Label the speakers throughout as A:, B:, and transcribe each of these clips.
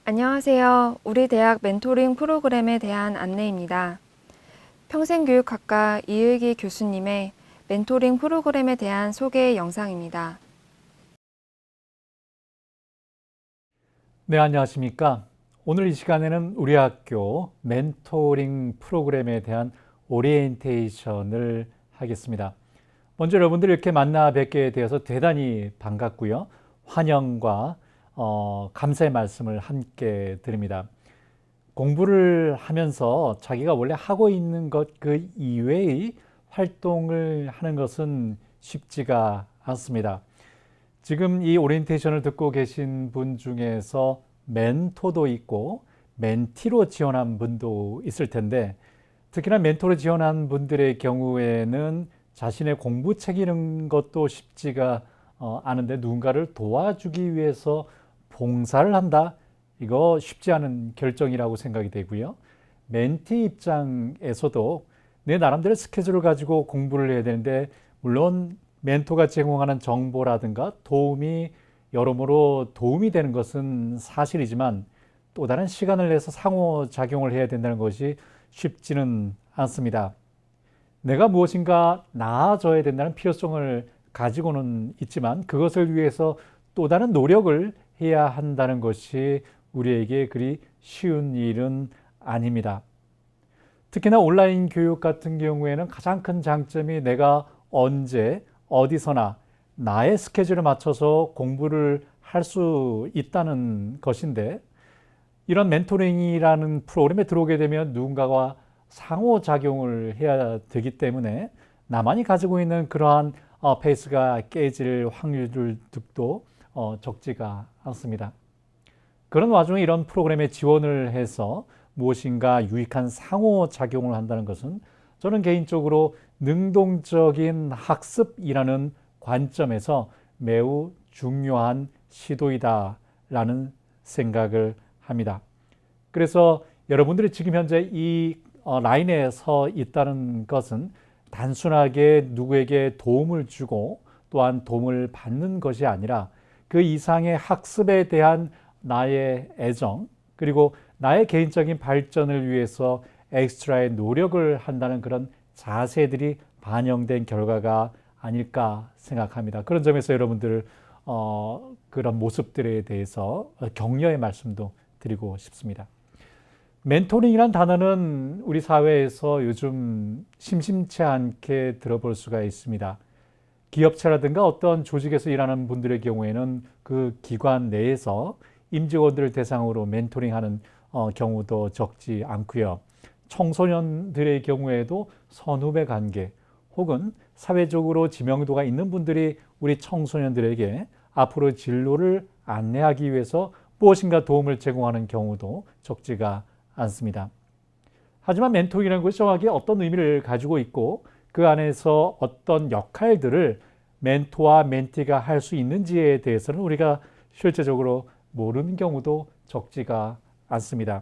A: 안녕하세요. 우리 대학 멘토링 프로그램에 대한 안내입니다. 평생교육학과 이의기 교수님의 멘토링 프로그램에 대한 소개 영상입니다.
B: 네, 안녕하십니까. 오늘 이 시간에는 우리 학교 멘토링 프로그램에 대한 오리엔테이션을 하겠습니다. 먼저 여러분들 이렇게 만나 뵙게 되어서 대단히 반갑고요. 환영과 감사의 말씀을 함께 드립니다. 공부를 하면서 자기가 원래 하고 있는 것 그 이외의 활동을 하는 것은 쉽지가 않습니다. 지금 이 오리엔테이션을 듣고 계신 분 중에서 멘토도 있고 멘티로 지원한 분도 있을 텐데, 특히나 멘토로 지원한 분들의 경우에는 자신의 공부 책임지는 것도 쉽지가 않은데 누군가를 도와주기 위해서 봉사를 한다? 이거 쉽지 않은 결정이라고 생각이 되고요. 멘티 입장에서도 내 나름대로 스케줄을 가지고 공부를 해야 되는데, 물론 멘토가 제공하는 정보라든가 도움이 여러모로 도움이 되는 것은 사실이지만 또 다른 시간을 내서 상호작용을 해야 된다는 것이 쉽지는 않습니다. 내가 무엇인가 나아져야 된다는 필요성을 가지고는 있지만 그것을 위해서 또 다른 노력을 해야 한다는 것이 우리에게 그리 쉬운 일은 아닙니다. 특히나 온라인 교육 같은 경우에는 가장 큰 장점이 내가 언제 어디서나 나의 스케줄에 맞춰서 공부를 할 수 있다는 것인데, 이런 멘토링이라는 프로그램에 들어오게 되면 누군가와 상호작용을 해야 되기 때문에 나만이 가지고 있는 그러한 페이스가 깨질 확률도 적지가 않습니다. 그런 와중에 이런 프로그램에 지원을 해서 무엇인가 유익한 상호작용을 한다는 것은 저는 개인적으로 능동적인 학습이라는 관점에서 매우 중요한 시도이다라는 생각을 합니다. 그래서 여러분들이 지금 현재 이 라인에 서 있다는 것은 단순하게 누구에게 도움을 주고 또한 도움을 받는 것이 아니라 그 이상의 학습에 대한 나의 애정, 그리고 나의 개인적인 발전을 위해서 엑스트라의 노력을 한다는 그런 자세들이 반영된 결과가 아닐까 생각합니다. 그런 점에서 여러분들 그런 모습들에 대해서 격려의 말씀도 드리고 싶습니다. 멘토링이란 단어는 우리 사회에서 요즘 심심치 않게 들어볼 수가 있습니다. 기업체라든가 어떤 조직에서 일하는 분들의 경우에는 그 기관 내에서 임직원들을 대상으로 멘토링하는 경우도 적지 않고요. 청소년들의 경우에도 선후배 관계 혹은 사회적으로 지명도가 있는 분들이 우리 청소년들에게 앞으로 진로를 안내하기 위해서 무엇인가 도움을 제공하는 경우도 적지가 않습니다. 하지만 멘토링이라는 것이 정확히 어떤 의미를 가지고 있고 그 안에서 어떤 역할들을 멘토와 멘티가 할 수 있는지에 대해서는 우리가 실제적으로 모르는 경우도 적지가 않습니다.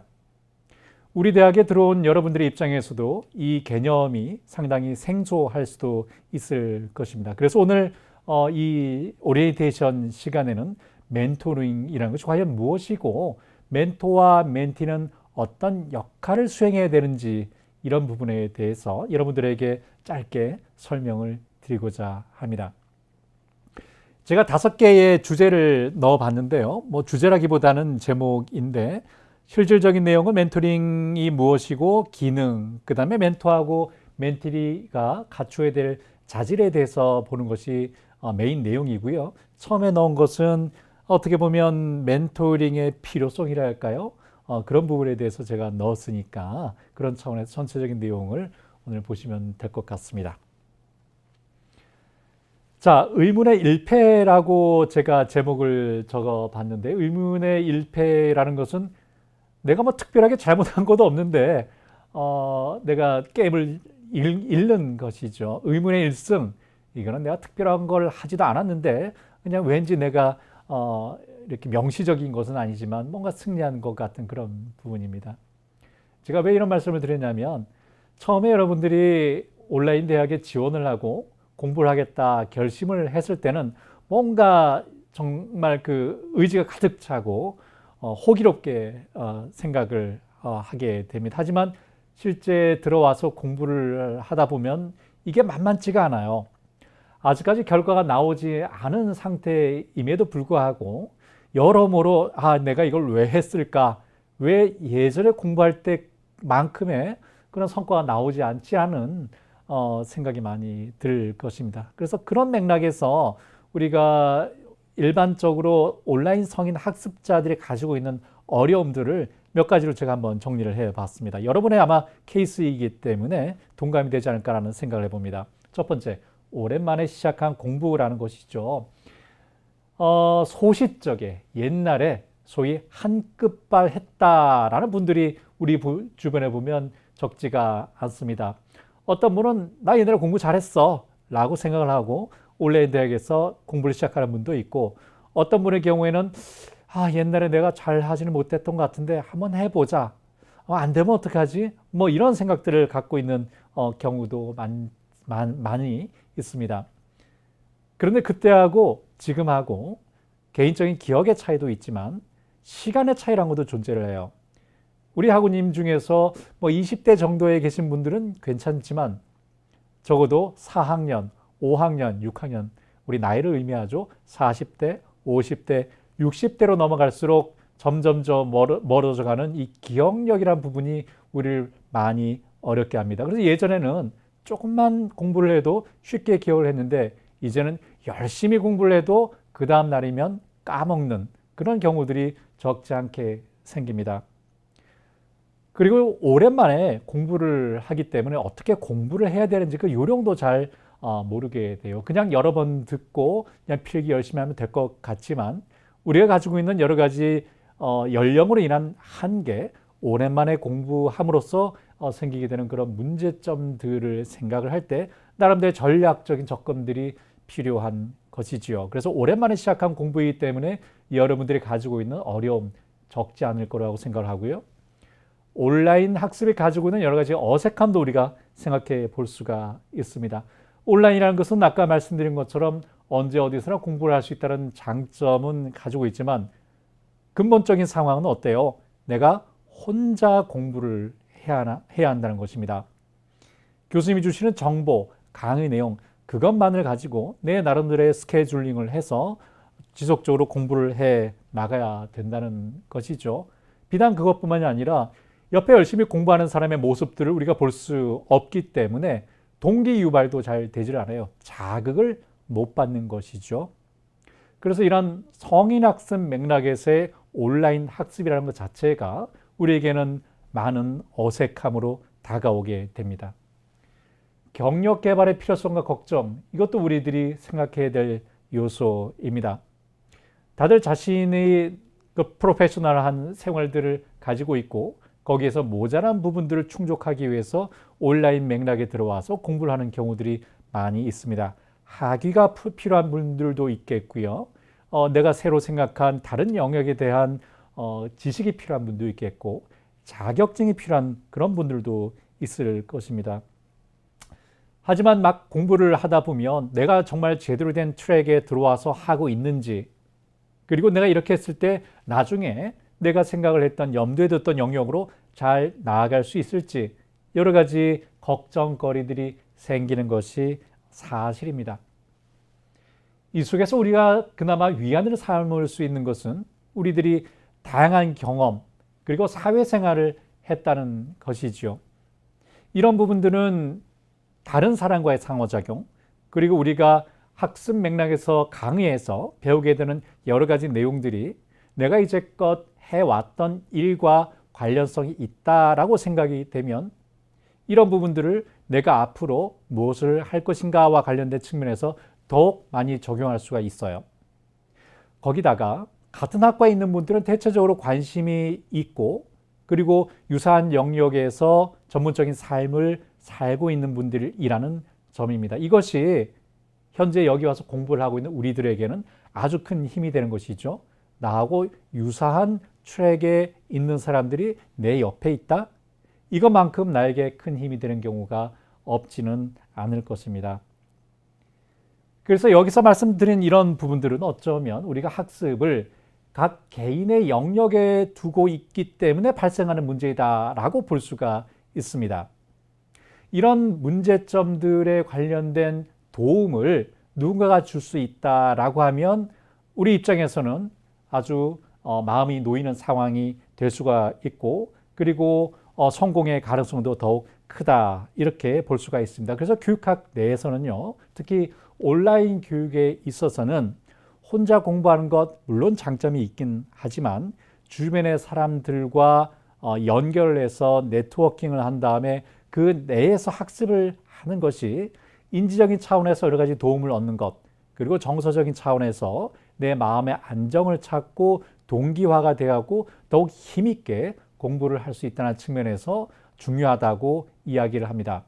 B: 우리 대학에 들어온 여러분들의 입장에서도 이 개념이 상당히 생소할 수도 있을 것입니다. 그래서 오늘 이 오리엔테이션 시간에는 멘토링이라는 것이 과연 무엇이고 멘토와 멘티는 어떤 역할을 수행해야 되는지, 이런 부분에 대해서 여러분들에게 짧게 설명을 드리고자 합니다. 제가 5개의 주제를 넣어봤는데요. 주제라기보다는 제목인데, 실질적인 내용은 멘토링이 무엇이고 기능, 그 다음에 멘토하고 멘티가 갖춰야 될 자질에 대해서 보는 것이 메인 내용이고요. 처음에 넣은 것은 어떻게 보면 멘토링의 필요성이라 할까요? 그런 부분에 대해서 제가 넣었으니까 그런 차원에서 전체적인 내용을 오늘 보시면 될 것 같습니다. 자, 의문의 일패라고 제가 제목을 적어봤는데, 의문의 일패라는 것은 내가 특별하게 잘못한 것도 없는데 내가 게임을 잃는 것이죠. 의문의 일승, 이거는 내가 특별한 걸 하지도 않았는데 그냥 왠지 내가 이렇게 명시적인 것은 아니지만 뭔가 승리한 것 같은 그런 부분입니다. 제가 왜 이런 말씀을 드렸냐면, 처음에 여러분들이 온라인 대학에 지원을 하고 공부를 하겠다 결심을 했을 때는 뭔가 정말 그 의지가 가득 차고 호기롭게 생각을 하게 됩니다. 하지만 실제 들어와서 공부를 하다 보면 이게 만만치가 않아요. 아직까지 결과가 나오지 않은 상태임에도 불구하고 여러모로 내가 이걸 왜 했을까? 왜 예전에 공부할 때만큼의 그런 성과가 나오지 않지 않은 생각이 많이 들 것입니다. 그래서 그런 맥락에서 우리가 일반적으로 온라인 성인 학습자들이 가지고 있는 어려움들을 몇 가지로 제가 한번 정리를 해봤습니다. 여러분의 아마 케이스이기 때문에 동감이 되지 않을까라는 생각을 해봅니다. 첫 번째, 오랜만에 시작한 공부라는 것이죠. 소싯적에 옛날에 소위 한끗발 했다라는 분들이 우리 주변에 보면 적지가 않습니다. 어떤 분은 나 옛날에 공부 잘했어 라고 생각을 하고 온라인 대학에서 공부를 시작하는 분도 있고, 어떤 분의 경우에는 옛날에 내가 잘 하지는 못했던 것 같은데 한번 해보자. 안 되면 어떡하지? 뭐 이런 생각들을 갖고 있는 경우도 많이 있습니다. 그런데 그때하고 지금하고 개인적인 기억의 차이도 있지만 시간의 차이라는 것도 존재를 해요. 우리 학우님 중에서 뭐 20대 정도에 계신 분들은 괜찮지만 적어도 4학년, 5학년, 6학년, 우리 나이를 의미하죠. 40대, 50대, 60대로 넘어갈수록 점점점 멀어져가는 이 기억력이라는 부분이 우리를 많이 어렵게 합니다. 그래서 예전에는 조금만 공부를 해도 쉽게 기억을 했는데 이제는 열심히 공부를 해도 그 다음 날이면 까먹는 그런 경우들이 적지 않게 생깁니다. 그리고 오랜만에 공부를 하기 때문에 어떻게 공부를 해야 되는지 그 요령도 잘 모르게 돼요. 그냥 여러 번 듣고 그냥 필기 열심히 하면 될 것 같지만 우리가 가지고 있는 여러 가지 연령으로 인한 한계, 오랜만에 공부함으로써 생기게 되는 그런 문제점들을 생각을 할 때 나름대로 전략적인 접근들이 필요한 것이지요. 그래서 오랜만에 시작한 공부이기 때문에 여러분들이 가지고 있는 어려움 적지 않을 거라고 생각을 하고요. 온라인 학습이 가지고 있는 여러 가지 어색함도 우리가 생각해 볼 수가 있습니다. 온라인이라는 것은 아까 말씀드린 것처럼 언제 어디서나 공부를 할 수 있다는 장점은 가지고 있지만 근본적인 상황은 어때요? 내가 혼자 공부를 해야 한다는 것입니다. 교수님이 주시는 정보, 강의 내용 그것만을 가지고 내 나름대로의 스케줄링을 해서 지속적으로 공부를 해 나가야 된다는 것이죠. 비단 그것뿐만이 아니라 옆에 열심히 공부하는 사람의 모습들을 우리가 볼 수 없기 때문에 동기 유발도 잘 되질 않아요. 자극을 못 받는 것이죠. 그래서 이런 성인 학습 맥락에서의 온라인 학습이라는 것 자체가 우리에게는 많은 어색함으로 다가오게 됩니다. 경력 개발의 필요성과 걱정, 이것도 우리들이 생각해야 될 요소입니다. 다들 자신의 그 프로페셔널한 생활들을 가지고 있고 거기에서 모자란 부분들을 충족하기 위해서 온라인 맥락에 들어와서 공부를 하는 경우들이 많이 있습니다. 학위가 필요한 분들도 있겠고요. 내가 새로 생각한 다른 영역에 대한 지식이 필요한 분도 있겠고 자격증이 필요한 그런 분들도 있을 것입니다. 하지만 막 공부를 하다 보면 내가 정말 제대로 된 트랙에 들어와서 하고 있는지, 그리고 내가 이렇게 했을 때 나중에 내가 생각을 했던 염두에 뒀던 영역으로 잘 나아갈 수 있을지 여러 가지 걱정거리들이 생기는 것이 사실입니다. 이 속에서 우리가 그나마 위안을 삼을 수 있는 것은 우리들이 다양한 경험 그리고 사회생활을 했다는 것이죠. 이런 부분들은 다른 사람과의 상호작용 그리고 우리가 학습 맥락에서 강의에서 배우게 되는 여러 가지 내용들이 내가 이제껏 해왔던 일과 관련성이 있다라고 생각이 되면 이런 부분들을 내가 앞으로 무엇을 할 것인가와 관련된 측면에서 더욱 많이 적용할 수가 있어요. 거기다가 같은 학과에 있는 분들은 대체적으로 관심이 있고 그리고 유사한 영역에서 전문적인 삶을 살고 있는 분들이라는 점입니다. 이것이 현재 여기 와서 공부를 하고 있는 우리들에게는 아주 큰 힘이 되는 것이죠. 나하고 유사한 트랙에 있는 사람들이 내 옆에 있다? 이것만큼 나에게 큰 힘이 되는 경우가 없지는 않을 것입니다. 그래서 여기서 말씀드린 이런 부분들은 어쩌면 우리가 학습을 각 개인의 영역에 두고 있기 때문에 발생하는 문제이다라고 볼 수가 있습니다. 이런 문제점들에 관련된 도움을 누군가가 줄 수 있다라고 하면 우리 입장에서는 아주 마음이 놓이는 상황이 될 수가 있고, 그리고 성공의 가능성도 더욱 크다, 이렇게 볼 수가 있습니다. 그래서 교육학 내에서는요, 특히 온라인 교육에 있어서는 혼자 공부하는 것 물론 장점이 있긴 하지만 주변의 사람들과 연결해서 네트워킹을 한 다음에 그 내에서 학습을 하는 것이 인지적인 차원에서 여러 가지 도움을 얻는 것, 그리고 정서적인 차원에서 내 마음의 안정을 찾고 동기화가 되고 더욱 힘있게 공부를 할 수 있다는 측면에서 중요하다고 이야기를 합니다.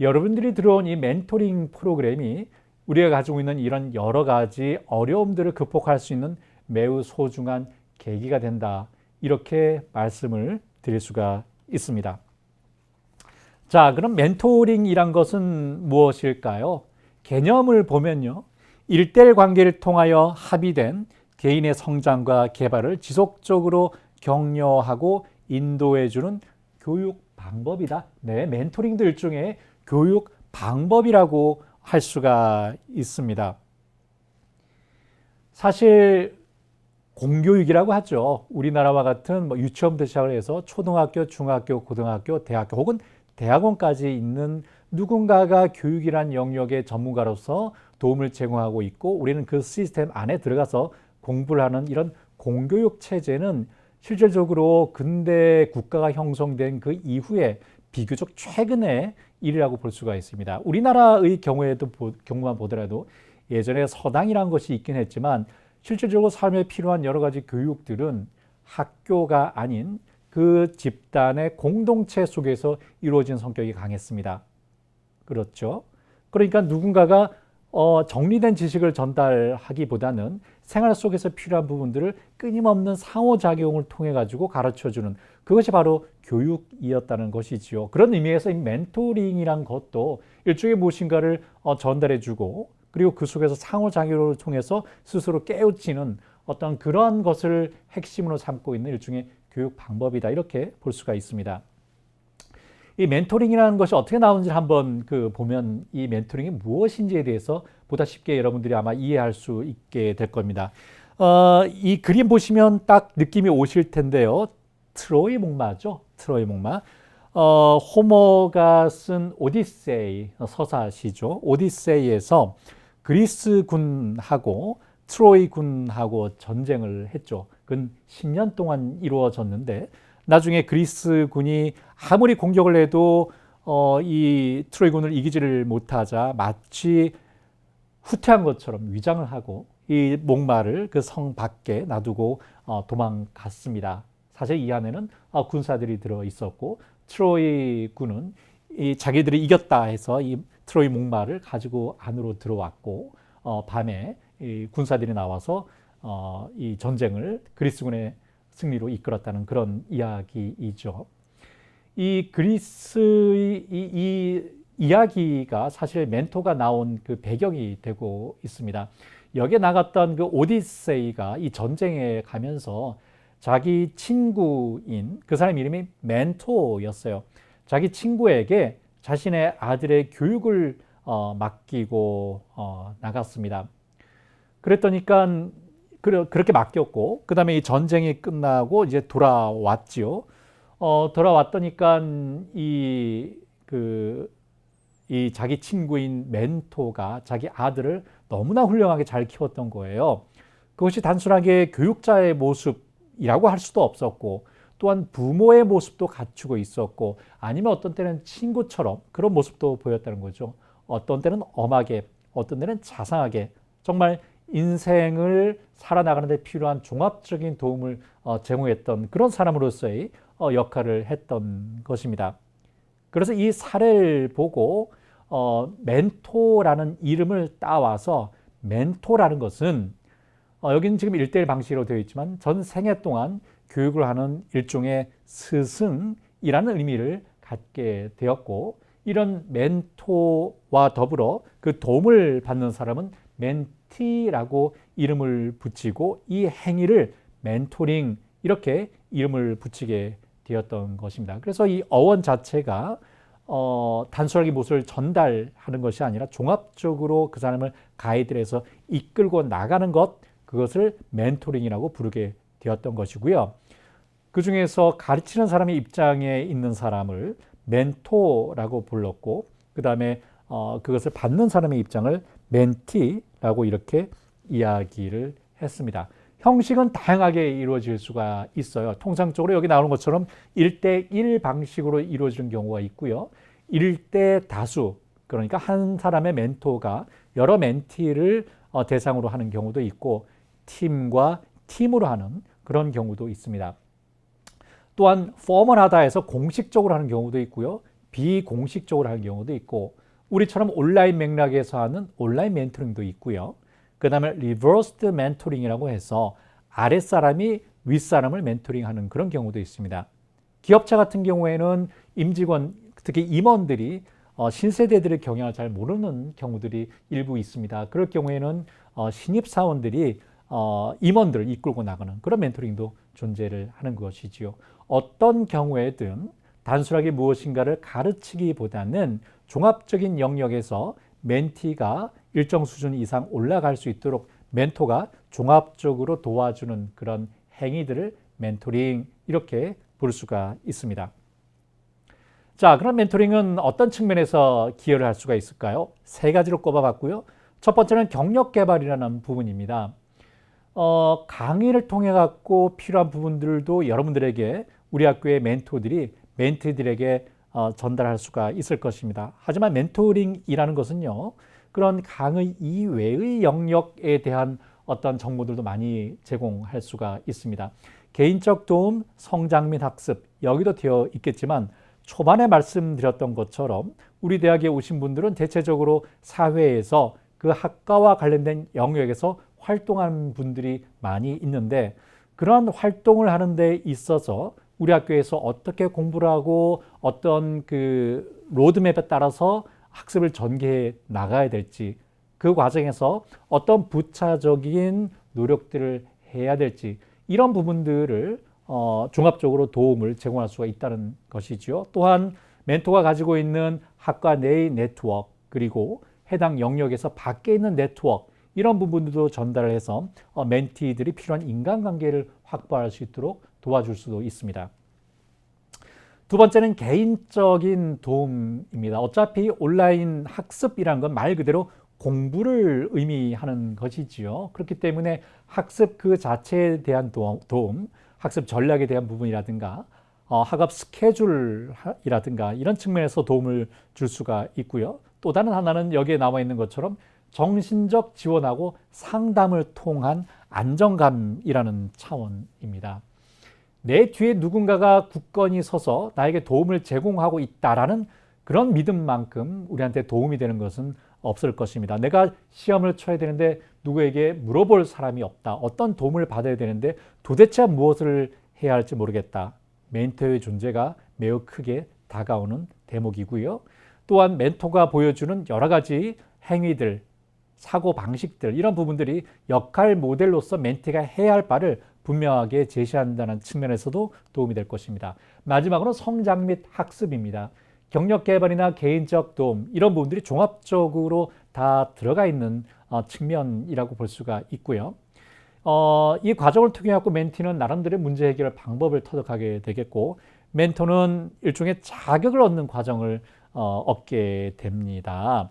B: 여러분들이 들어온 이 멘토링 프로그램이 우리가 가지고 있는 이런 여러 가지 어려움들을 극복할 수 있는 매우 소중한 계기가 된다, 이렇게 말씀을 드릴 수가 있습니다. 자, 그럼 멘토링이란 것은 무엇일까요? 개념을 보면요, 1:1 관계를 통하여 합의된 개인의 성장과 개발을 지속적으로 격려하고 인도해주는 교육 방법이다. 네, 멘토링도 일종의 교육 방법이라고 할 수가 있습니다. 사실 공교육이라고 하죠. 우리나라와 같은 유치원부터 시작을 해서 초등학교, 중학교, 고등학교, 대학교 혹은 대학원까지 있는 누군가가 교육이란 영역의 전문가로서 도움을 제공하고 있고, 우리는 그 시스템 안에 들어가서 공부를 하는 이런 공교육 체제는 실질적으로 근대 국가가 형성된 그 이후에 비교적 최근의 일이라고 볼 수가 있습니다. 우리나라의 경우만 보더라도 예전에 서당이라는 것이 있긴 했지만 실질적으로 삶에 필요한 여러 가지 교육들은 학교가 아닌 그 집단의 공동체 속에서 이루어진 성격이 강했습니다. 그렇죠? 그러니까 누군가가 정리된 지식을 전달하기보다는 생활 속에서 필요한 부분들을 끊임없는 상호작용을 통해 가지고 가르쳐주는, 그것이 바로 교육이었다는 것이지요. 그런 의미에서 이 멘토링이란 것도 일종의 무엇인가를 전달해주고, 그리고 그 속에서 상호작용을 통해서 스스로 깨우치는 어떤 그러한 것을 핵심으로 삼고 있는 일종의 교육 방법이다, 이렇게 볼 수가 있습니다. 이 멘토링이라는 것이 어떻게 나오는지를 한번 보면 이 멘토링이 무엇인지에 대해서 보다 쉽게 여러분들이 아마 이해할 수 있게 될 겁니다. 이 그림 보시면 딱 느낌이 오실 텐데요. 트로이 목마죠. 트로이 목마. 호머가 쓴 오디세이 서사시죠. 오디세이에서 그리스 군하고 트로이 군하고 전쟁을 했죠. 그건 10년 동안 이루어졌는데 나중에 그리스 군이 아무리 공격을 해도 이 트로이 군을 이기지를 못하자 마치 후퇴한 것처럼 위장을 하고 이 목마를 그 성 밖에 놔두고 도망갔습니다. 사실 이 안에는 군사들이 들어 있었고, 트로이 군은 이 자기들이 이겼다 해서 이 트로이 목마를 가지고 안으로 들어왔고, 밤에 이 군사들이 나와서 이 전쟁을 그리스군의 승리로 이끌었다는 그런 이야기이죠. 이 그리스의 이 이야기가 사실 멘토가 나온 그 배경이 되고 있습니다. 여기에 나갔던 그 오디세이가 이 전쟁에 가면서 자기 친구인 그 사람 이름이 멘토였어요. 자기 친구에게 자신의 아들의 교육을 맡기고 나갔습니다. 그랬더니까 그렇게 맡겼고, 그 다음에 이 전쟁이 끝나고 이제 돌아왔지요. 돌아왔더니까 이 자기 친구인 멘토가 자기 아들을 너무나 훌륭하게 잘 키웠던 거예요. 그것이 단순하게 교육자의 모습이라고 할 수도 없었고, 또한 부모의 모습도 갖추고 있었고, 아니면 어떤 때는 친구처럼 그런 모습도 보였다는 거죠. 어떤 때는 엄하게, 어떤 때는 자상하게, 정말 인생을 살아나가는 데 필요한 종합적인 도움을 제공했던 그런 사람으로서의 역할을 했던 것입니다. 그래서 이 사례를 보고 멘토라는 이름을 따와서, 멘토라는 것은 여기는 지금 1:1 방식으로 되어 있지만 전 생애 동안 교육을 하는 일종의 스승이라는 의미를 갖게 되었고, 이런 멘토와 더불어 그 도움을 받는 사람은 멘티라고 이름을 붙이고 이 행위를 멘토링 이렇게 이름을 붙이게 되었던 것입니다. 그래서 이 어원 자체가 단순하게 무엇을 전달하는 것이 아니라 종합적으로 그 사람을 가이드해서 이끌고 나가는 것, 그것을 멘토링이라고 부르게 되었던 것이고요. 그 중에서 가르치는 사람의 입장에 있는 사람을 멘토라고 불렀고, 그 다음에 그것을 받는 사람의 입장을 멘티라고 이렇게 이야기를 했습니다. 형식은 다양하게 이루어질 수가 있어요. 통상적으로 여기 나오는 것처럼 1대1 방식으로 이루어지는 경우가 있고요. 1대 다수, 그러니까 한 사람의 멘토가 여러 멘티를 대상으로 하는 경우도 있고, 팀과 팀으로 하는 그런 경우도 있습니다. 또한 포멀하다 해서 공식적으로 하는 경우도 있고요. 비공식적으로 하는 경우도 있고, 우리처럼 온라인 맥락에서 하는 온라인 멘토링도 있고요. 그 다음에 리버스드 멘토링이라고 해서 아랫사람이 윗사람을 멘토링하는 그런 경우도 있습니다. 기업체 같은 경우에는 임직원, 특히 임원들이 신세대들의 경영을 잘 모르는 경우들이 일부 있습니다. 그럴 경우에는 신입사원들이 임원들을 이끌고 나가는 그런 멘토링도 존재를 하는 것이지요. 어떤 경우에든 단순하게 무엇인가를 가르치기보다는 종합적인 영역에서 멘티가 일정 수준 이상 올라갈 수 있도록 멘토가 종합적으로 도와주는 그런 행위들을 멘토링 이렇게 부를 수가 있습니다. 자, 그럼 멘토링은 어떤 측면에서 기여를 할 수가 있을까요? 세 가지로 꼽아봤고요. 첫 번째는 경력 개발이라는 부분입니다. 강의를 통해 갖고 필요한 부분들도 여러분들에게 우리 학교의 멘티들에게 전달할 수가 있을 것입니다. 하지만 멘토링이라는 것은요, 그런 강의 이외의 영역에 대한 어떤 정보들도 많이 제공할 수가 있습니다. 개인적 도움, 성장 및 학습, 여기도 되어 있겠지만 초반에 말씀드렸던 것처럼 우리 대학에 오신 분들은 대체적으로 사회에서 그 학과와 관련된 영역에서 활동하는 분들이 많이 있는데, 그런 활동을 하는 데 있어서 우리 학교에서 어떻게 공부를 하고 어떤 그 로드맵에 따라서 학습을 전개해 나가야 될지, 그 과정에서 어떤 부차적인 노력들을 해야 될지, 이런 부분들을 종합적으로 도움을 제공할 수가 있다는 것이죠. 또한 멘토가 가지고 있는 학과 내의 네트워크, 그리고 해당 영역에서 밖에 있는 네트워크, 이런 부분들도 전달을 해서 멘티들이 필요한 인간관계를 확보할 수 있도록 도와줄 수도 있습니다. 두 번째는 개인적인 도움입니다. 어차피 온라인 학습이란 건 말 그대로 공부를 의미하는 것이지요. 그렇기 때문에 학습 그 자체에 대한 도움, 학습 전략에 대한 부분이라든가 학업 스케줄이라든가 이런 측면에서 도움을 줄 수가 있고요. 또 다른 하나는 여기에 나와 있는 것처럼 정신적 지원하고 상담을 통한 안정감이라는 차원입니다. 내 뒤에 누군가가 굳건히 서서 나에게 도움을 제공하고 있다라는 그런 믿음만큼 우리한테 도움이 되는 것은 없을 것입니다. 내가 시험을 쳐야 되는데 누구에게 물어볼 사람이 없다. 어떤 도움을 받아야 되는데 도대체 무엇을 해야 할지 모르겠다. 멘토의 존재가 매우 크게 다가오는 대목이고요. 또한 멘토가 보여주는 여러 가지 행위들, 사고 방식들, 이런 부분들이 역할 모델로서 멘티가 해야 할 바를 분명하게 제시한다는 측면에서도 도움이 될 것입니다. 마지막으로 성장 및 학습입니다. 경력 개발이나 개인적 도움, 이런 부분들이 종합적으로 다 들어가 있는 측면이라고 볼 수가 있고요. 이 과정을 통해 갖고 멘티는 나름대로 문제 해결 방법을 터득하게 되겠고, 멘토는 일종의 자격을 얻는 과정을 얻게 됩니다.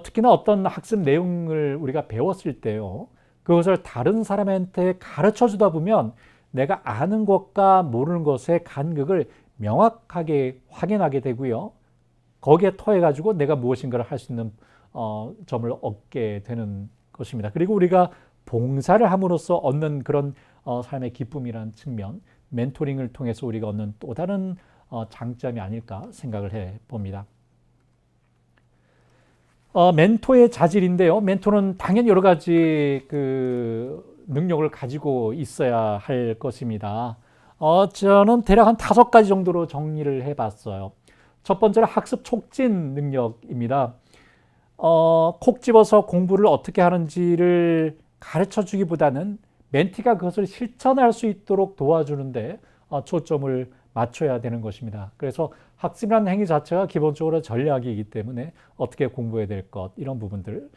B: 특히나 어떤 학습 내용을 우리가 배웠을 때요, 그것을 다른 사람한테 가르쳐 주다 보면 내가 아는 것과 모르는 것의 간극을 명확하게 확인하게 되고요. 거기에 토해 가지고 내가 무엇인가를 할 수 있는 점을 얻게 되는 것입니다. 그리고 우리가 봉사를 함으로써 얻는 그런 삶의 기쁨이라는 측면, 멘토링을 통해서 우리가 얻는 또 다른 장점이 아닐까 생각을 해 봅니다. 멘토의 자질인데요. 멘토는 당연히 여러 가지 그 능력을 가지고 있어야 할 것입니다. 저는 대략 한 5가지 정도로 정리를 해봤어요. 첫 번째는 학습 촉진 능력입니다. 콕 집어서 공부를 어떻게 하는지를 가르쳐 주기보다는 멘티가 그것을 실천할 수 있도록 도와주는데 초점을 맞춰야 되는 것입니다. 그래서 학습이라는 행위 자체가 기본적으로 전략이기 때문에 어떻게 공부해야 될 것, 이런 부분들,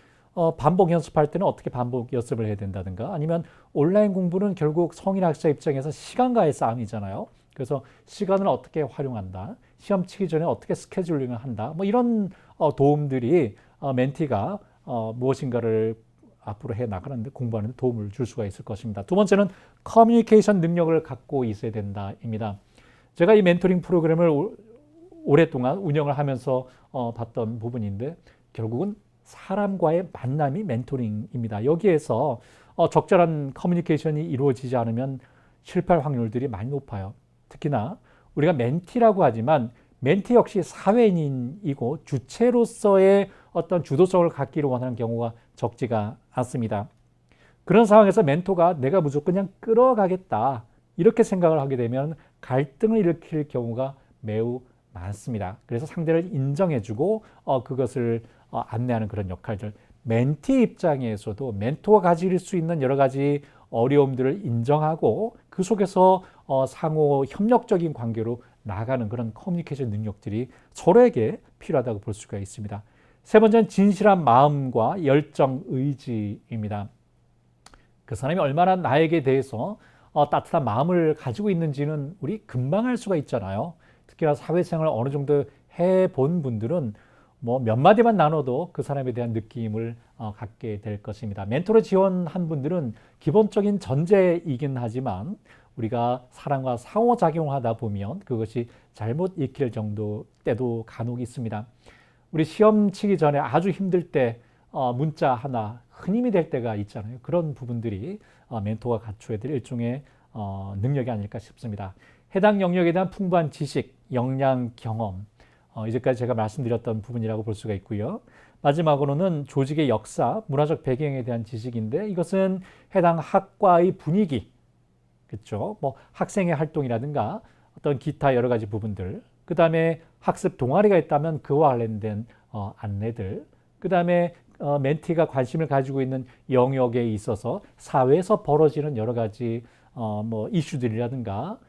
B: 반복 연습할 때는 어떻게 반복 연습을 해야 된다든가, 아니면 온라인 공부는 결국 성인 학자 입장에서 시간과의 싸움이잖아요. 그래서 시간을 어떻게 활용한다, 시험 치기 전에 어떻게 스케줄링을 한다, 뭐 이런 도움들이 멘티가 무엇인가를 앞으로 해 나가는데, 공부하는 데 도움을 줄 수가 있을 것입니다. 두 번째는 커뮤니케이션 능력을 갖고 있어야 된다입니다. 제가 이 멘토링 프로그램을 오랫동안 운영을 하면서 봤던 부분인데, 결국은 사람과의 만남이 멘토링입니다. 여기에서 적절한 커뮤니케이션이 이루어지지 않으면 실패할 확률들이 많이 높아요. 특히나 우리가 멘티라고 하지만 멘티 역시 사회인이고 주체로서의 어떤 주도성을 갖기를 원하는 경우가 적지가 않습니다. 그런 상황에서 멘토가 내가 무조건 그냥 끌어가겠다, 이렇게 생각을 하게 되면 갈등을 일으킬 경우가 매우 많습니다. 그래서 상대를 인정해주고 그것을 안내하는 그런 역할들, 멘티 입장에서도 멘토가 가질 수 있는 여러 가지 어려움들을 인정하고 그 속에서 상호 협력적인 관계로 나가는 그런 커뮤니케이션 능력들이 서로에게 필요하다고 볼 수가 있습니다. 세 번째는 진실한 마음과 열정, 의지입니다. 그 사람이 얼마나 나에게 대해서 따뜻한 마음을 가지고 있는지는 우리 금방 알 수가 있잖아요. 특히나 사회생활을 어느 정도 해본 분들은 뭐 몇 마디만 나눠도 그 사람에 대한 느낌을 갖게 될 것입니다. 멘토를 지원한 분들은 기본적인 전제이긴 하지만 우리가 사람과 상호작용을 하다 보면 그것이 잘못 익힐 정도 때도 간혹 있습니다. 우리 시험 치기 전에 아주 힘들 때 문자 하나 큰 힘이 될 때가 있잖아요. 그런 부분들이 멘토가 갖춰야 될 일종의 능력이 아닐까 싶습니다. 해당 영역에 대한 풍부한 지식, 역량, 경험, 이제까지 제가 말씀드렸던 부분이라고 볼 수가 있고요. 마지막으로는 조직의 역사, 문화적 배경에 대한 지식인데, 이것은 해당 학과의 분위기, 그렇죠? 뭐 학생의 활동이라든가 어떤 기타 여러 가지 부분들, 그 다음에 학습 동아리가 있다면 그와 관련된 안내들, 그 다음에 멘티가 관심을 가지고 있는 영역에 있어서 사회에서 벌어지는 여러 가지 뭐 이슈들이라든가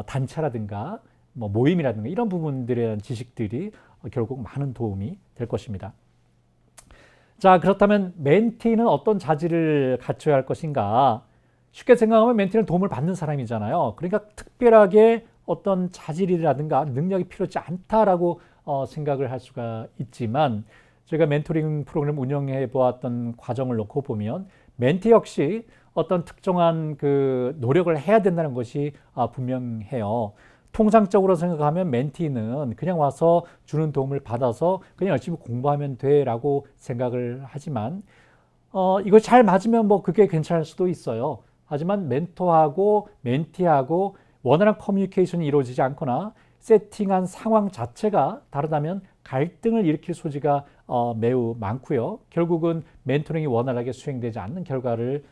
B: 단체라든가 뭐 모임이라든가 이런 부분들에 대한 지식들이 결국 많은 도움이 될 것입니다. 자, 그렇다면 멘티는 어떤 자질을 갖춰야 할 것인가? 쉽게 생각하면 멘티는 도움을 받는 사람이잖아요. 그러니까 특별하게 어떤 자질이라든가 능력이 필요하지 않다라고 생각을 할 수가 있지만, 제가 멘토링 프로그램 운영해 보았던 과정을 놓고 보면 멘티 역시 어떤 특정한 그 노력을 해야 된다는 것이 분명해요. 통상적으로 생각하면 멘티는 그냥 와서 주는 도움을 받아서 그냥 열심히 공부하면 돼라고 생각을 하지만 이거 잘 맞으면 뭐 그게 괜찮을 수도 있어요. 하지만 멘토하고 멘티하고 원활한 커뮤니케이션이 이루어지지 않거나 세팅한 상황 자체가 다르다면 갈등을 일으킬 소지가 매우 많고요. 결국은 멘토링이 원활하게 수행되지 않는 결과를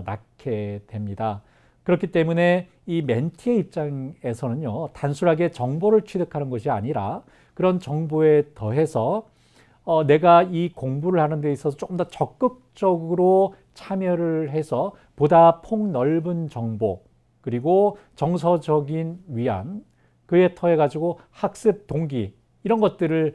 B: 낳게 됩니다. 그렇기 때문에 이 멘티의 입장에서는요, 단순하게 정보를 취득하는 것이 아니라 그런 정보에 더해서 내가 이 공부를 하는 데 있어서 조금 더 적극적으로 참여를 해서 보다 폭넓은 정보, 그리고 정서적인 위안, 그에 더해 가지고 학습 동기, 이런 것들을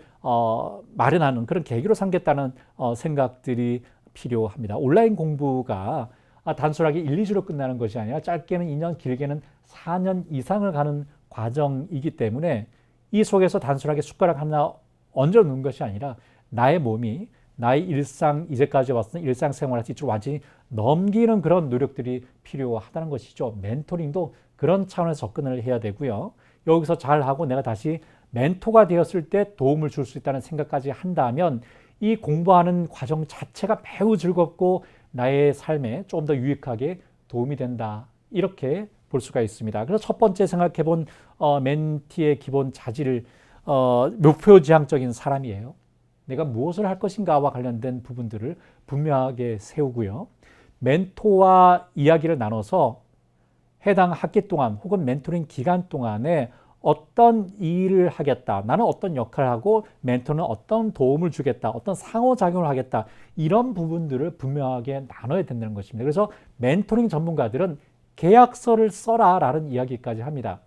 B: 마련하는 그런 계기로 삼겠다는 생각들이 필요합니다. 온라인 공부가 단순하게 1, 2주로 끝나는 것이 아니라 짧게는 2년, 길게는 4년 이상을 가는 과정이기 때문에 이 속에서 단순하게 숟가락 하나 얹어 놓은 것이 아니라 나의 몸이 나의 일상, 이제까지 왔던 일상생활을 이쪽으로 완전히 넘기는 그런 노력들이 필요하다는 것이죠. 멘토링도 그런 차원에서 접근을 해야 되고요. 여기서 잘하고 내가 다시 멘토가 되었을 때 도움을 줄 수 있다는 생각까지 한다면 이 공부하는 과정 자체가 매우 즐겁고 나의 삶에 좀 더 유익하게 도움이 된다, 이렇게 볼 수가 있습니다. 그래서 첫 번째 생각해 본 멘티의 기본 자질을 목표지향적인 사람이에요. 내가 무엇을 할 것인가와 관련된 부분들을 분명하게 세우고요. 멘토와 이야기를 나눠서 해당 학기 동안 혹은 멘토링 기간 동안에 어떤 일을 하겠다. 나는 어떤 역할을 하고 멘토는 어떤 도움을 주겠다. 어떤 상호작용을 하겠다. 이런 부분들을 분명하게 나눠야 된다는 것입니다. 그래서 멘토링 전문가들은 계약서를 써라 라는 이야기까지 합니다.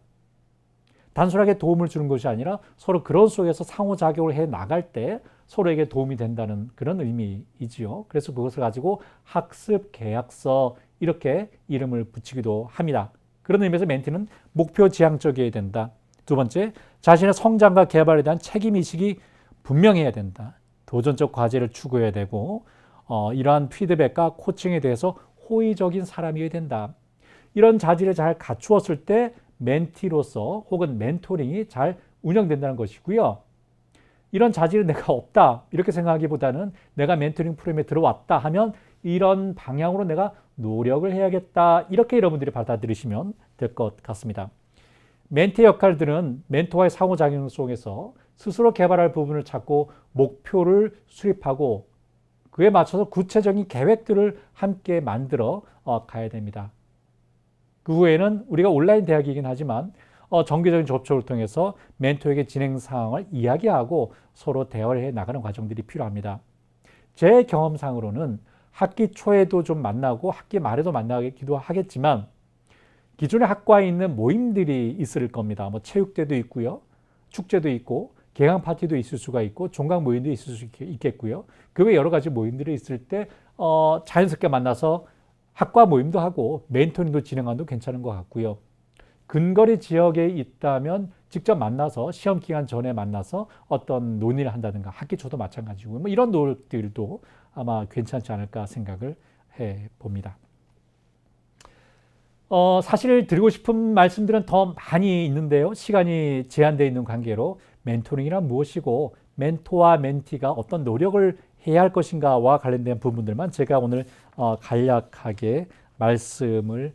B: 단순하게 도움을 주는 것이 아니라 서로 그런 속에서 상호작용을 해 나갈 때 서로에게 도움이 된다는 그런 의미이지요. 그래서 그것을 가지고 학습 계약서 이렇게 이름을 붙이기도 합니다. 그런 의미에서 멘티는 목표 지향적이어야 된다. 두 번째, 자신의 성장과 개발에 대한 책임의식이 분명해야 된다. 도전적 과제를 추구해야 되고 이러한 피드백과 코칭에 대해서 호의적인 사람이어야 된다. 이런 자질을 잘 갖추었을 때 멘티로서 혹은 멘토링이 잘 운영된다는 것이고요. 이런 자질은 내가 없다 이렇게 생각하기보다는 내가 멘토링 프로그램에 들어왔다 하면 이런 방향으로 내가 노력을 해야겠다 이렇게 여러분들이 받아들이시면 될 것 같습니다. 멘티의 역할들은 멘토와의 상호작용 속에서 스스로 개발할 부분을 찾고 목표를 수립하고 그에 맞춰서 구체적인 계획들을 함께 만들어 가야 됩니다. 그 후에는 우리가 온라인 대학이긴 하지만 정기적인 접촉을 통해서 멘토에게 진행 상황을 이야기하고 서로 대화를 해 나가는 과정들이 필요합니다. 제 경험상으로는 학기 초에도 좀 만나고 학기 말에도 만나기도 하겠지만 기존의 학과에 있는 모임들이 있을 겁니다. 뭐 체육대도 있고요. 축제도 있고 개강 파티도 있을 수가 있고 종강 모임도 있을 수 있겠고요. 그 외 여러 가지 모임들이 있을 때 자연스럽게 만나서 학과 모임도 하고 멘토링도 진행하도 괜찮은 것 같고요. 근거리 지역에 있다면 직접 만나서 시험 기간 전에 만나서 어떤 논의를 한다든가 학기 초도 마찬가지고 뭐 이런 노력들도 아마 괜찮지 않을까 생각을 해 봅니다. 사실 드리고 싶은 말씀들은 더 많이 있는데요. 시간이 제한되어 있는 관계로 멘토링이란 무엇이고 멘토와 멘티가 어떤 노력을 해야 할 것인가와 관련된 부분들만 제가 오늘 간략하게 말씀을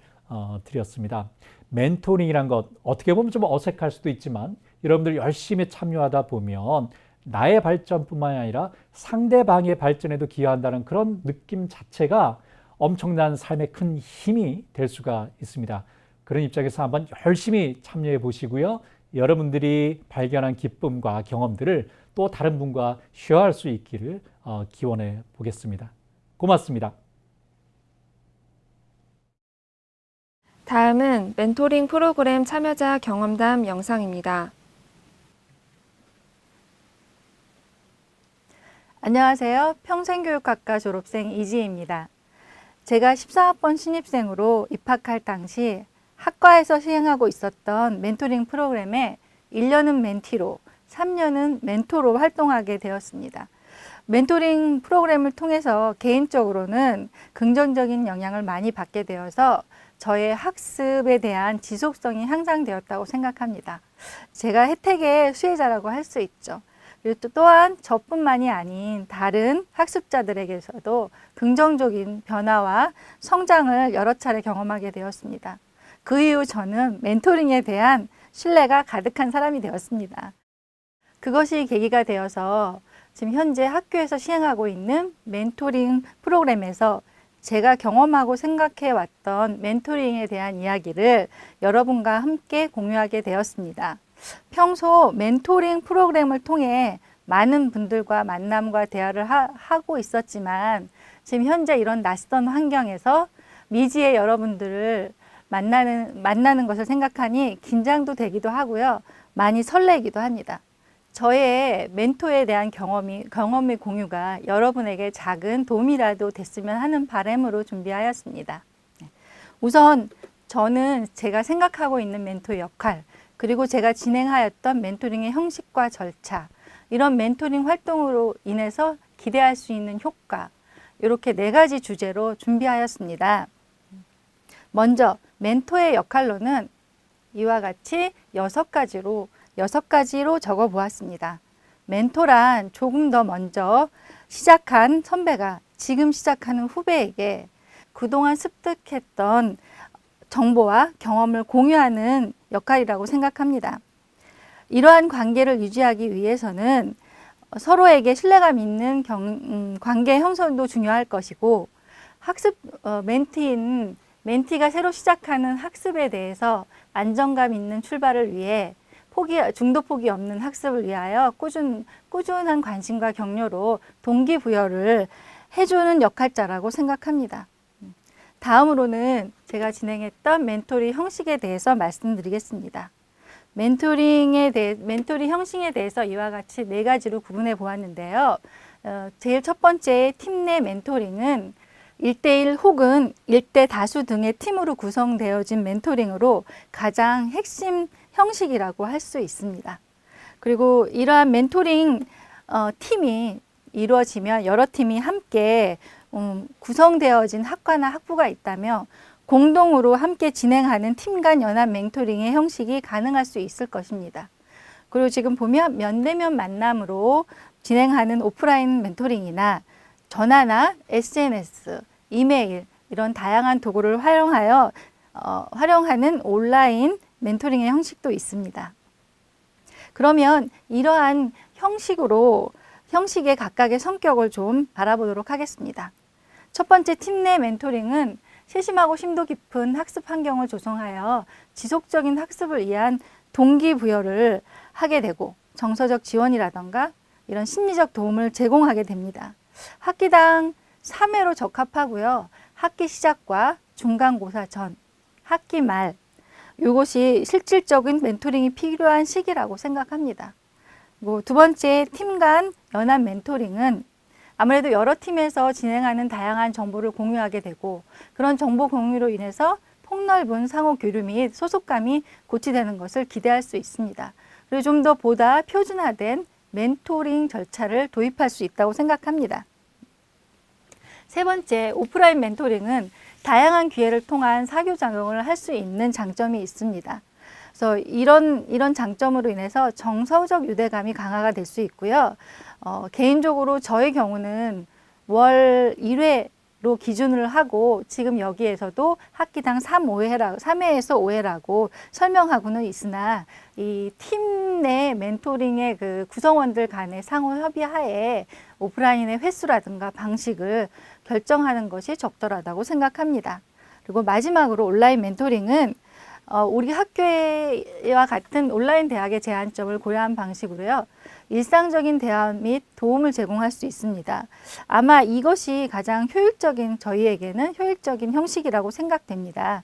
B: 드렸습니다. 멘토링이란 것 어떻게 보면 좀 어색할 수도 있지만 여러분들 열심히 참여하다 보면 나의 발전뿐만 아니라 상대방의 발전에도 기여한다는 그런 느낌 자체가 엄청난 삶의 큰 힘이 될 수가 있습니다. 그런 입장에서 한번 열심히 참여해 보시고요. 여러분들이 발견한 기쁨과 경험들을 또 다른 분과 쉐어할 수 있기를 기원해 보겠습니다. 고맙습니다.
A: 다음은 멘토링 프로그램 참여자 경험담 영상입니다.
C: 안녕하세요. 평생교육학과 졸업생 이지혜입니다. 제가 14학번 신입생으로 입학할 당시 학과에서 시행하고 있었던 멘토링 프로그램에 1년은 멘티로, 3년은 멘토로 활동하게 되었습니다. 멘토링 프로그램을 통해서 개인적으로는 긍정적인 영향을 많이 받게 되어서 저의 학습에 대한 지속성이 향상되었다고 생각합니다. 제가 혜택의 수혜자라고 할 수 있죠. 그리고 또한 저뿐만이 아닌 다른 학습자들에게서도 긍정적인 변화와 성장을 여러 차례 경험하게 되었습니다. 그 이후 저는 멘토링에 대한 신뢰가 가득한 사람이 되었습니다. 그것이 계기가 되어서 지금 현재 학교에서 시행하고 있는 멘토링 프로그램에서 제가 경험하고 생각해 왔던 멘토링에 대한 이야기를 여러분과 함께 공유하게 되었습니다. 평소 멘토링 프로그램을 통해 많은 분들과 만남과 대화를 하고 있었지만 지금 현재 이런 낯선 환경에서 미지의 여러분들을 만나는 것을 생각하니 긴장도 되기도 하고요. 많이 설레기도 합니다. 저의 멘토에 대한 경험의 공유가 여러분에게 작은 도움이라도 됐으면 하는 바람으로 준비하였습니다. 우선 저는 제가 생각하고 있는 멘토의 역할, 그리고 제가 진행하였던 멘토링의 형식과 절차, 이런 멘토링 활동으로 인해서 기대할 수 있는 효과, 이렇게 4가지 주제로 준비하였습니다. 먼저 멘토의 역할로는 이와 같이 6가지로 적어 보았습니다. 멘토란 조금 더 먼저 시작한 선배가 지금 시작하는 후배에게 그동안 습득했던 정보와 경험을 공유하는 역할이라고 생각합니다. 이러한 관계를 유지하기 위해서는 서로에게 신뢰감 있는 관계 형성도 중요할 것이고 멘티가 새로 시작하는 학습에 대해서 안정감 있는 출발을 위해 중도 포기 없는 학습을 위하여 꾸준한 관심과 격려로 동기부여를 해주는 역할자라고 생각합니다. 다음으로는 제가 진행했던 멘토링 형식에 대해서 말씀드리겠습니다. 멘토링 형식에 대해서 이와 같이 4가지로 구분해 보았는데요. 제일 첫 번째 팀 내 멘토링은 1대1 혹은 1대 다수 등의 팀으로 구성되어진 멘토링으로 가장 핵심 형식이라고 할 수 있습니다. 그리고 이러한 멘토링 팀이 이루어지면 여러 팀이 함께 구성되어진 학과나 학부가 있다며 공동으로 함께 진행하는 팀 간 연합 멘토링의 형식이 가능할 수 있을 것입니다. 그리고 지금 보면 면대면 만남으로 진행하는 오프라인 멘토링이나 전화나 SNS, 이메일 이런 다양한 도구를 활용하는 온라인 멘토링의 형식도 있습니다. 그러면 이러한 형식의 각각의 성격을 좀 바라보도록 하겠습니다. 첫 번째 팀 내 멘토링은 세심하고 심도 깊은 학습 환경을 조성하여 지속적인 학습을 위한 동기부여를 하게 되고 정서적 지원이라던가 이런 심리적 도움을 제공하게 됩니다. 학기당 3회로 적합하고요. 학기 시작과 중간고사 전, 학기 말 이것이 실질적인 멘토링이 필요한 시기라고 생각합니다. 두 번째 팀 간 연합 멘토링은 아무래도 여러 팀에서 진행하는 다양한 정보를 공유하게 되고 그런 정보 공유로 인해서 폭넓은 상호 교류 및 소속감이 고취되는 것을 기대할 수 있습니다. 그리고 좀 더 보다 표준화된 멘토링 절차를 도입할 수 있다고 생각합니다. 세 번째, 오프라인 멘토링은 다양한 기회를 통한 사교작용을 할 수 있는 장점이 있습니다. 그래서 이런 장점으로 인해서 정서적 유대감이 강화가 될 수 있고요. 개인적으로 저의 경우는 월 1회로 기준을 하고 지금 여기에서도 학기당 3회에서 5회라고 설명하고는 있으나 이 팀 내 멘토링의 그 구성원들 간의 상호 협의하에 오프라인의 횟수라든가 방식을 결정하는 것이 적절하다고 생각합니다. 그리고 마지막으로 온라인 멘토링은 우리 학교와 같은 온라인 대학의 제한점을 고려한 방식으로요. 일상적인 대화 및 도움을 제공할 수 있습니다. 아마 이것이 가장 저희에게는 효율적인 형식이라고 생각됩니다.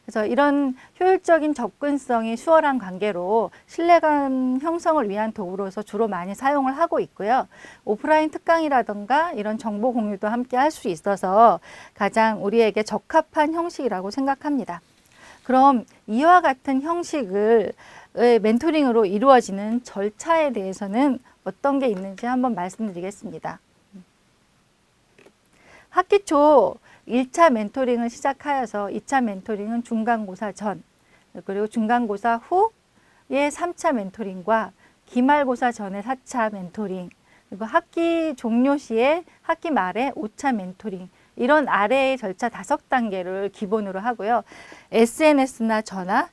C: 그래서 이런 효율적인 접근성이 수월한 관계로 신뢰감 형성을 위한 도구로서 주로 많이 사용을 하고 있고요. 오프라인 특강이라든가 이런 정보 공유도 함께 할 수 있어서 가장 우리에게 적합한 형식이라고 생각합니다. 그럼 이와 같은 형식을 멘토링으로 이루어지는 절차에 대해서는 어떤 게 있는지 한번 말씀드리겠습니다. 학기 초 1차 멘토링을 시작하여서 2차 멘토링은 중간고사 전, 그리고 중간고사 후의 3차 멘토링과 기말고사 전의 4차 멘토링, 그리고 학기 종료 시에 학기 말에 5차 멘토링, 이런 아래의 절차 5단계를 기본으로 하고요. SNS나 전화,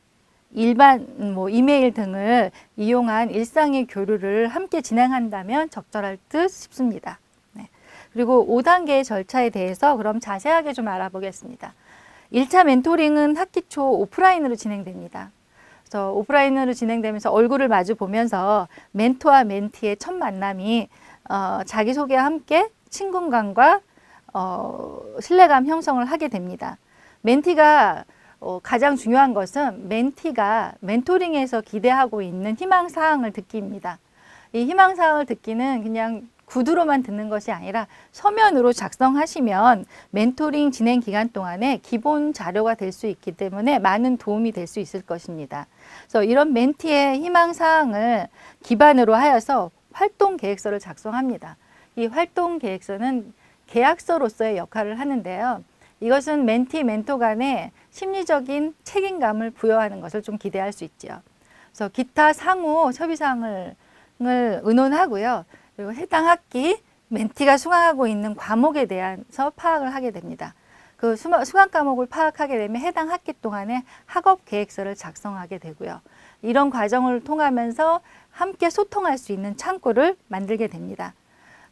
C: 일반 이메일 등을 이용한 일상의 교류를 함께 진행한다면 적절할 듯 싶습니다. 네. 그리고 5단계의 절차에 대해서 그럼 자세하게 좀 알아보겠습니다. 1차 멘토링은 학기 초 오프라인으로 진행됩니다. 그래서 오프라인으로 진행되면서 얼굴을 마주 보면서 멘토와 멘티의 첫 만남이 자기소개와 함께 친근감과 신뢰감 형성을 하게 됩니다. 멘티가 가장 중요한 것은 멘티가 멘토링에서 기대하고 있는 희망사항을 듣기입니다. 이 희망사항을 듣기는 그냥 구두로만 듣는 것이 아니라 서면으로 작성하시면 멘토링 진행 기간 동안에 기본 자료가 될 수 있기 때문에 많은 도움이 될 수 있을 것입니다. 그래서 이런 멘티의 희망사항을 기반으로 하여서 활동계획서를 작성합니다. 이 활동계획서는 계약서로서의 역할을 하는데요. 이것은 멘티, 멘토 간의 심리적인 책임감을 부여하는 것을 좀 기대할 수 있죠. 그래서 기타 상호 협의사항을 의논하고요. 그리고 해당 학기 멘티가 수강하고 있는 과목에 대해서 파악을 하게 됩니다. 그 수강 과목을 파악하게 되면 해당 학기 동안에 학업 계획서를 작성하게 되고요. 이런 과정을 통하면서 함께 소통할 수 있는 창구를 만들게 됩니다.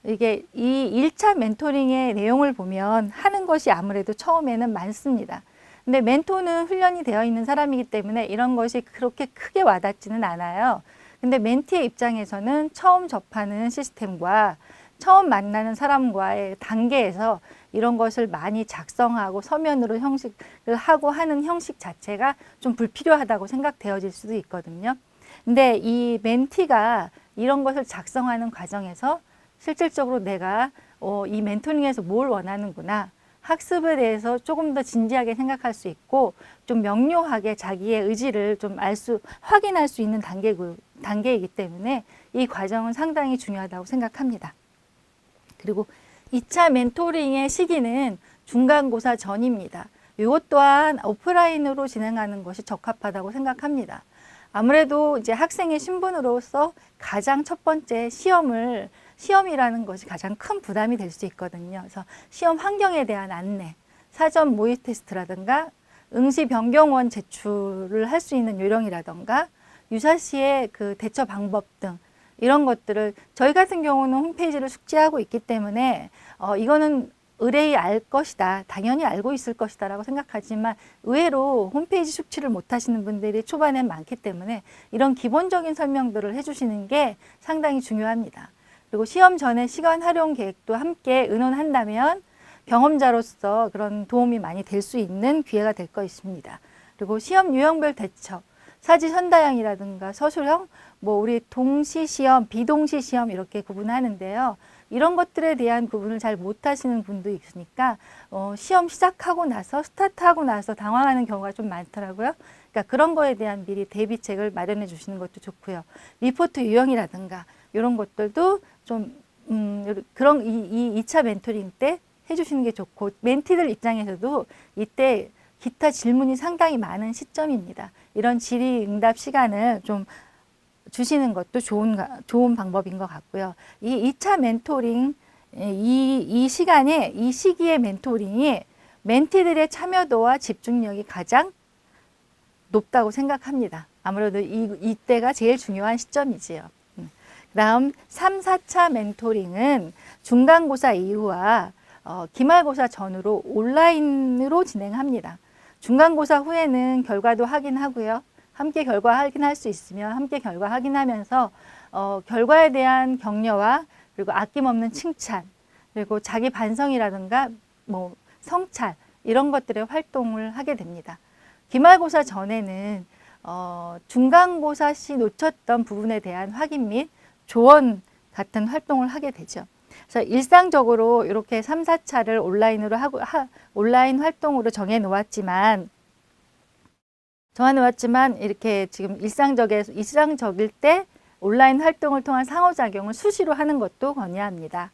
C: 이게 이 1차 멘토링의 내용을 보면 하는 것이 아무래도 처음에는 많습니다. 근데 멘토는 훈련이 되어 있는 사람이기 때문에 이런 것이 그렇게 크게 와닿지는 않아요. 근데 멘티의 입장에서는 처음 접하는 시스템과 처음 만나는 사람과의 단계에서 이런 것을 많이 작성하고 서면으로 형식을 하고 하는 형식 자체가 좀 불필요하다고 생각되어질 수도 있거든요. 근데 이 멘티가 이런 것을 작성하는 과정에서 실질적으로 내가 이 멘토링에서 뭘 원하는구나, 학습에 대해서 조금 더 진지하게 생각할 수 있고 좀 명료하게 자기의 의지를 좀 확인할 수 있는 단계이기 때문에 이 과정은 상당히 중요하다고 생각합니다. 그리고 2차 멘토링의 시기는 중간고사 전입니다. 이것 또한 오프라인으로 진행하는 것이 적합하다고 생각합니다. 아무래도 이제 학생의 신분으로서 가장 첫 번째 시험이라는 것이 가장 큰 부담이 될 수 있거든요. 그래서 시험 환경에 대한 안내, 사전 모의 테스트라든가 응시 변경원 제출을 할 수 있는 요령이라든가 유사시의 그 대처 방법 등 이런 것들을 저희 같은 경우는 홈페이지를 숙지하고 있기 때문에 이거는 의뢰이 알 것이다, 당연히 알고 있을 것이다 라고 생각하지만 의외로 홈페이지 숙지를 못 하시는 분들이 초반에 많기 때문에 이런 기본적인 설명들을 해주시는 게 상당히 중요합니다. 그리고 시험 전에 시간 활용 계획도 함께 의논한다면 경험자로서 그런 도움이 많이 될 수 있는 기회가 될 것입니다. 그리고 시험 유형별 대처, 사지선다형이라든가 서술형, 우리 동시시험, 비동시시험 이렇게 구분하는데요. 이런 것들에 대한 구분을 잘 못하시는 분도 있으니까 시험 시작하고 나서 스타트하고 나서 당황하는 경우가 좀 많더라고요. 그러니까 그런 거에 대한 미리 대비책을 마련해 주시는 것도 좋고요. 리포트 유형이라든가 이런 것들도 좀 그런 이 2차 멘토링 때 해주시는 게 좋고 멘티들 입장에서도 이때 기타 질문이 상당히 많은 시점입니다. 이런 질의응답 시간을 좀 주시는 것도 좋은 방법인 것 같고요. 이 2차 멘토링, 이 시기의 멘토링이 멘티들의 참여도와 집중력이 가장 높다고 생각합니다. 아무래도 이때가 제일 중요한 시점이지요. 그다음 3, 4차 멘토링은 중간고사 이후와 기말고사 전후로 온라인으로 진행합니다. 중간고사 후에는 결과도 확인하고요. 함께 결과 확인할 수 있으면 함께 결과 확인하면서 결과에 대한 격려와 그리고 아낌없는 칭찬, 그리고 자기 반성이라든가 성찰 이런 것들의 활동을 하게 됩니다. 기말고사 전에는 중간고사 시 놓쳤던 부분에 대한 확인 및 조언 같은 활동을 하게 되죠. 그래서 일상적으로 이렇게 3, 4차를 온라인 활동으로 정해놓았지만 이렇게 지금 일상적일 때 온라인 활동을 통한 상호작용을 수시로 하는 것도 권유합니다.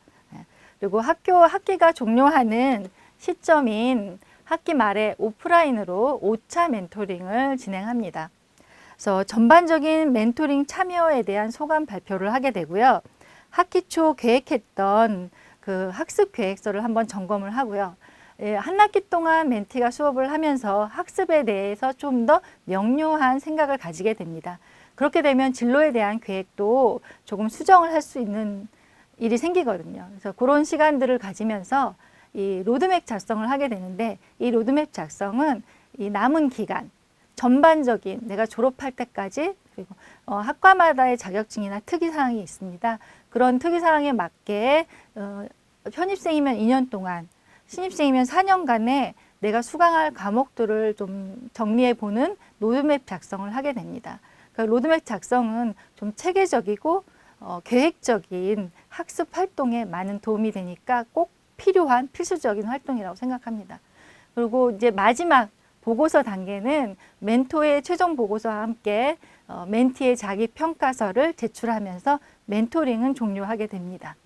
C: 그리고 학기가 종료하는 시점인 학기 말에 오프라인으로 5차 멘토링을 진행합니다. 그래서 전반적인 멘토링 참여에 대한 소감 발표를 하게 되고요. 학기 초 계획했던 그 학습 계획서를 한번 점검을 하고요. 한 학기 동안 멘티가 수업을 하면서 학습에 대해서 좀 더 명료한 생각을 가지게 됩니다. 그렇게 되면 진로에 대한 계획도 조금 수정을 할 수 있는 일이 생기거든요. 그래서 그런 시간들을 가지면서 이 로드맵 작성을 하게 되는데 이 로드맵 작성은 이 남은 기간, 전반적인 내가 졸업할 때까지 그리고 학과마다의 자격증이나 특이사항이 있습니다. 그런 특이사항에 맞게 편입생이면 2년 동안, 신입생이면 4년간에 내가 수강할 과목들을 좀 정리해 보는 로드맵 작성을 하게 됩니다. 그러니까 로드맵 작성은 좀 체계적이고 계획적인 학습 활동에 많은 도움이 되니까 꼭 필요한 필수적인 활동이라고 생각합니다. 그리고 이제 마지막 보고서 단계는 멘토의 최종 보고서와 함께 멘티의 자기 평가서를 제출하면서 멘토링은 종료하게 됩니다.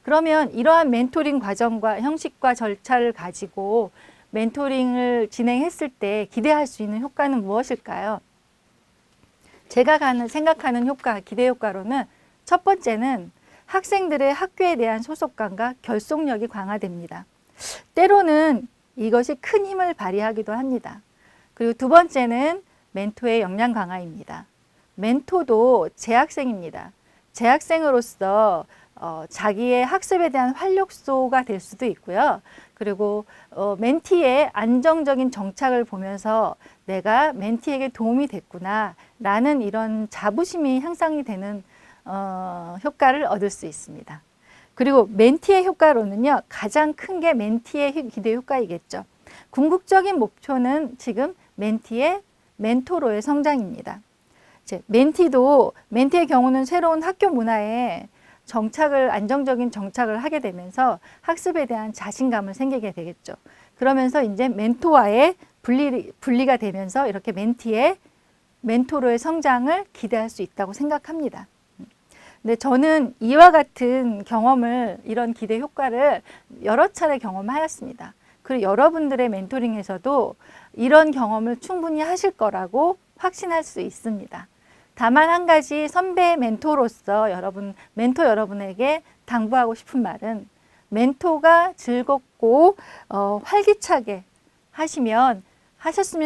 C: 그러면 이러한 멘토링 과정과 형식과 절차를 가지고 멘토링을 진행했을 때 기대할 수 있는 효과는 무엇일까요? 제가 생각하는 효과, 기대 효과로는 첫 번째는 학생들의 학교에 대한 소속감과 결속력이 강화됩니다. 때로는 이것이 큰 힘을 발휘하기도 합니다. 그리고 두 번째는 멘토의 역량 강화입니다. 멘토도 재학생입니다. 재학생으로서 자기의 학습에 대한 활력소가 될 수도 있고요. 그리고 멘티의 안정적인 정착을 보면서 내가 멘티에게 도움이 됐구나 라는 이런 자부심이 향상이 되는 효과를 얻을 수 있습니다. 그리고 멘티의 효과로는요, 가장 큰 게 멘티의 기대 효과이겠죠. 궁극적인 목표는 지금 멘티의 멘토로의 성장입니다. 이제 멘티의 경우는 새로운 학교 문화에 안정적인 정착을 하게 되면서 학습에 대한 자신감을 생기게 되겠죠. 그러면서 이제 멘토와의 분리가 되면서 이렇게 멘티의 멘토로의 성장을 기대할 수 있다고 생각합니다. 근데 저는 이와 같은 이런 기대 효과를 여러 차례 경험하였습니다. 그리고 여러분들의 멘토링에서도 이런 경험을 충분히 하실 거라고 확신할 수 있습니다. 다만 한 가지 선배 멘토로서 멘토 여러분에게 당부하고 싶은 말은 멘토가 즐겁고 활기차게 하셨으면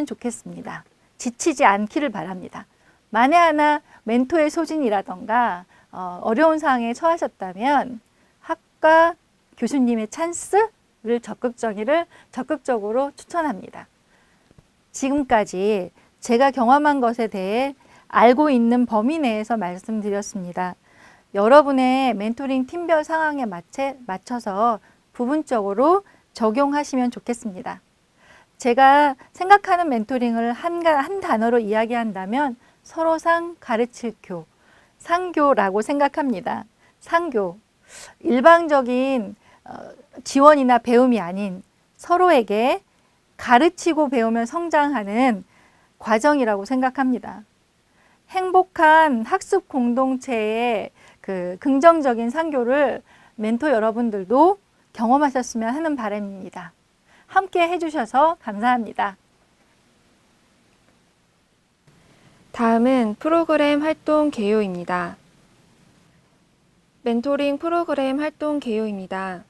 C: 좋겠습니다. 지치지 않기를 바랍니다. 만에 하나 멘토의 소진이라던가 어려운 상황에 처하셨다면 학과 교수님의 찬스를 적극적으로 추천합니다. 지금까지 제가 경험한 것에 대해 알고 있는 범위 내에서 말씀드렸습니다. 여러분의 멘토링 팀별 상황에 맞춰서 부분적으로 적용하시면 좋겠습니다. 제가 생각하는 멘토링을 한 단어로 이야기한다면 서로상 가르칠 상교라고 생각합니다. 상교. 일방적인 지원이나 배움이 아닌 서로에게 가르치고 배우며 성장하는 과정이라고 생각합니다. 행복한 학습 공동체의 그 긍정적인 상교를 멘토 여러분들도 경험하셨으면 하는 바람입니다. 함께 해주셔서 감사합니다.
A: 다음은 프로그램 활동 개요입니다. 멘토링 프로그램 활동 개요입니다.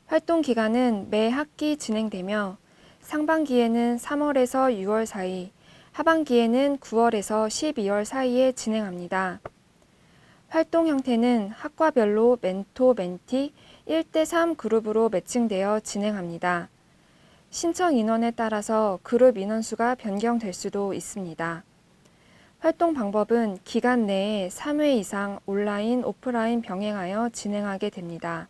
A: 활동 기간은 매 학기 진행되며 상반기에는 3월에서 6월 사이, 하반기에는 9월에서 12월 사이에 진행합니다. 활동 형태는 학과별로 멘토, 멘티 1대3 그룹으로 매칭되어 진행합니다. 신청 인원에 따라서 그룹 인원수가 변경될 수도 있습니다. 활동 방법은 기간 내에 3회 이상 온라인, 오프라인 병행하여 진행하게 됩니다.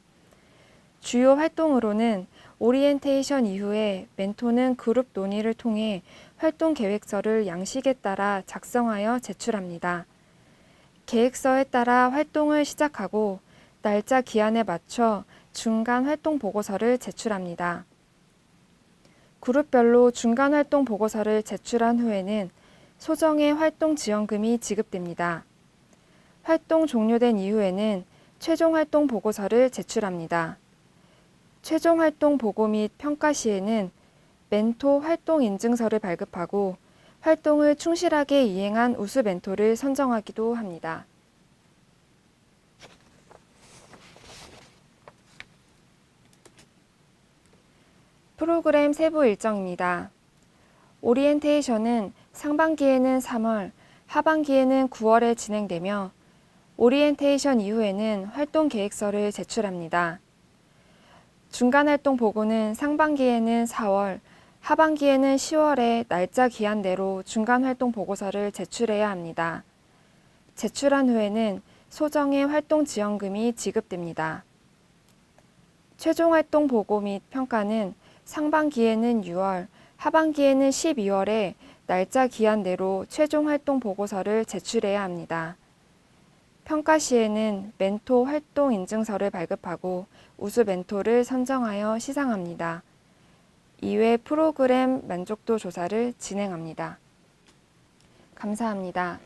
A: 주요 활동으로는 오리엔테이션 이후에 멘토는 그룹 논의를 통해 활동 계획서를 양식에 따라 작성하여 제출합니다. 계획서에 따라 활동을 시작하고 날짜 기한에 맞춰 중간 활동 보고서를 제출합니다. 그룹별로 중간 활동 보고서를 제출한 후에는 소정의 활동 지원금이 지급됩니다. 활동 종료된 이후에는 최종 활동 보고서를 제출합니다. 최종 활동 보고 및 평가 시에는 멘토 활동 인증서를 발급하고 활동을 충실하게 이행한 우수 멘토를 선정하기도 합니다. 프로그램 세부 일정입니다. 오리엔테이션은 상반기에는 3월, 하반기에는 9월에 진행되며 오리엔테이션 이후에는 활동 계획서를 제출합니다. 중간 활동 보고는 상반기에는 4월, 하반기에는 10월에 날짜 기한대로 중간 활동 보고서를 제출해야 합니다. 제출한 후에는 소정의 활동 지원금이 지급됩니다. 최종 활동 보고 및 평가는 상반기에는 6월, 하반기에는 12월에 날짜 기한대로 최종 활동 보고서를 제출해야 합니다. 평가 시에는 멘토 활동 인증서를 발급하고 우수 멘토를 선정하여 시상합니다. 이외 프로그램 만족도 조사를 진행합니다. 감사합니다.